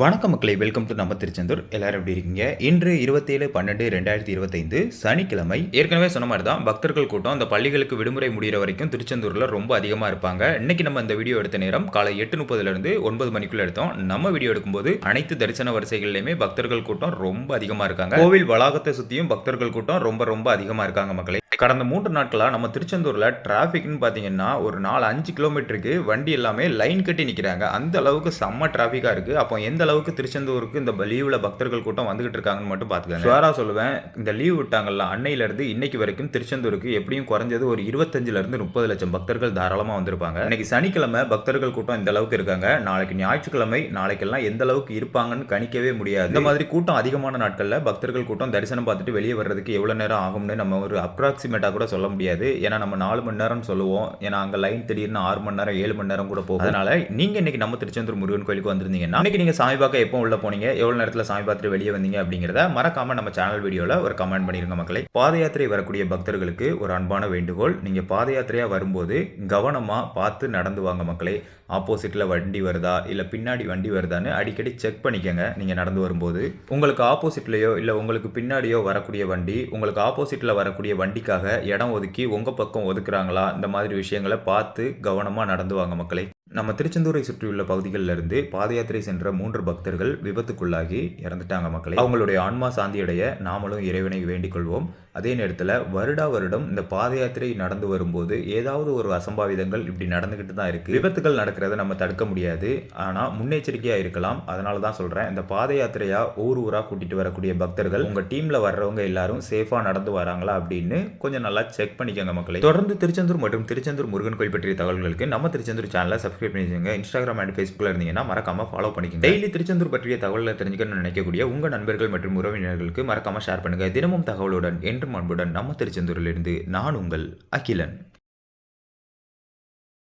வணக்கம் மக்களே, welcome to நம்ம திருச்செந்தூர். எல்லாரும் எப்படி இருக்கீங்க? இன்று 27/12/2025 சனிக்கிழமை. ஏற்கனவே சொன்ன மாதிரி தான் பக்தர்கள் கூட்டம் அந்த பள்ளிகளுக்கு விடுமுறை முடிகிற வரைக்கும் திருச்செந்தூரில் ரொம்ப அதிகமாக இருப்பாங்க. இன்னைக்கு நம்ம இந்த வீடியோ எடுத்த நேரம் காலை 8:30 9 மணிக்குள்ள எடுத்தோம். நம்ம வீடியோ எடுக்கும்போது அனைத்து தரிசன வரிசைகளிலுமே பக்தர்கள் கூட்டம் ரொம்ப அதிகமாக இருக்காங்க. கோவில் வளாகத்தை சுற்றியும் பக்தர்கள் கூட்டம் ரொம்ப ரொம்ப அதிகமாக இருக்காங்க மக்களே. கடந்த 3 நாட்களா நம்ம திருச்செந்தூர்ல டிராஃபிக்னு பார்த்தீங்கன்னா ஒரு 4-5 கிலோமீட்டருக்கு வண்டி எல்லாமே லைன் கட்டி நிற்கிறாங்க. அந்த அளவுக்கு செம்ம டிராஃபிக்காக இருக்குது. அப்போ எந்த அளவுக்கு திருச்செந்தூருக்கு இந்த லீவில் பக்தர்கள் கூட்டம் வந்துகிட்டு இருக்காங்கன்னு மட்டும் பார்த்துக்கங்க. ஷுவராக சொல்லுவேன், இந்த லீவ் விட்டாங்கல்ல அன்னையிலேருந்து இன்னைக்கு வரைக்கும் திருச்செந்தூருக்கு எப்படியும் குறைஞ்சது ஒரு 25 30 லட்சம் பக்தர்கள் தாராளமாக வந்திருப்பாங்க. இன்னைக்கு சனிக்கிழமை பக்தர்கள் கூட்டம் இந்த அளவுக்கு இருக்காங்க. நாளைக்கு ஞாயிற்றுக்கிழமை நாளைக்கெல்லாம் எந்த அளவுக்கு இருப்பாங்கன்னு கணிக்கவே முடியாது. இந்த மாதிரி கூட்டம் அதிகமான நாட்களில் பக்தர்கள் கூட்டம் தரிசனம் பார்த்துட்டு வெளியே வர்றதுக்கு எவ்வளோ நேரம் ஆகும்னு நம்ம ஒரு அப்ராக்சிமேட்டாக கூட சொல்ல முடியாது. ஏன்னா நம்ம 4 மணி நேரம் சொல்லுவோம். ஏன்னா அங்கே லைன் திடீர்னு 6 மணி நேரம் 7 மணி நேரம் கூட போகும். அதனால நீங்க இன்னைக்கு நம்ம திருச்செந்தூர் முருகன் கோயிலுக்கு வந்திருந்தீங்கன்னா இன்னைக்கு நீங்க சாமி பார்க்க எப்போ உள்ள போனீங்க, எவ்வளவு நேரத்தில் சாமி பார்த்துட்டு வெளியே வந்தீங்க அப்படிங்கிறத மறக்காம நம்ம சேனல் வீடியோல ஒரு கமெண்ட் பண்ணிருங்க மக்களே. பாத யாத்திரை வரக்கூடிய பக்தர்களுக்கு ஒரு அன்பான வேண்டுகோள், நீங்க பாத யாத்திரையா வரும்போது கவனமா பார்த்து நடந்து வாங்க மக்களே. ஆப்போசிட்ல வண்டி வருதா இல்ல பின்னாடி வண்டி வருதான்னு அடிக்கடி செக் பண்ணிக்கங்க. நீங்க நடந்து வரும்போது உங்களுக்கு ஆப்போசிட்லயோ இல்ல உங்களுக்கு பின்னாடியோ வரக்கூடிய வண்டி உங்களுக்கு ஆப்போசிட்ல வரக்கூடிய வண்டிக்காக இடம் ஒதுக்கி உங்க பக்கம் ஒதுக்குறாங்களா, இந்த மாதிரி விஷயங்களை பார்த்து கவனமா நடந்து வாங்க மக்களே. நம்ம திருச்செந்தூரை சுற்றியுள்ள பகுதிகளில் இருந்து பாத யாத்திரை சென்ற 3 பக்தர்கள் விபத்துக்குள்ளாகி இறந்துட்டாங்க மக்களே. அவங்களுடைய ஆன்மா சாந்தியடைய நாமளும் இறைவனை வேண்டிக் கொள்வோம். அதே நேரத்தில் வருடம் இந்த பாத யாத்திரை நடந்து வரும்போது ஏதாவது ஒரு அசம்பாவிதங்கள் இப்படி நடந்துகிட்டு தான் இருக்கு. விபத்துகள் நடக்கிறத நம்ம தடுக்க முடியாது, ஆனால் முன்னெச்சரிக்கையா இருக்கலாம். அதனால தான் சொல்றேன், இந்த பாத யாத்திரையா ஊரா கூட்டிட்டு வரக்கூடிய பக்தர்கள் உங்க டீம்ல வர்றவங்க எல்லாரும் சேஃபா நடந்து வராங்களா அப்படின்னு கொஞ்சம் நல்லா செக் பண்ணிக்கோங்க மக்களே. தொடர்ந்து திருச்செந்தூர் மற்றும் திருச்செந்தூர் முருகன் கோயில் பற்றிய தகவல்களுக்கு நம்ம திருச்செந்தூர் சேனலை சப்ஸ்கிரைப் பண்ணிக்கோங்க. இன்ஸ்டாகிராம் அண்ட் ஃபேஸ்புக்ல இருந்தீங்கன்னா மறக்காம ஃபாலோ பண்ணிக்கோங்க. டெய்லி திருச்செந்தூர் பற்றிய தகவலை தெரிஞ்சுக்கணும்னு நினைக்கக்கூடிய உங்க நண்பர்கள் மற்றும் உறவினர்களுக்கு மறக்காம ஷேர் பண்ணுங்க. தினமும் தகவலுடன் என்றும் அன்புடன் நம்ம திருச்செந்தூரிலிருந்து நான் உங்கள் அகிலன்.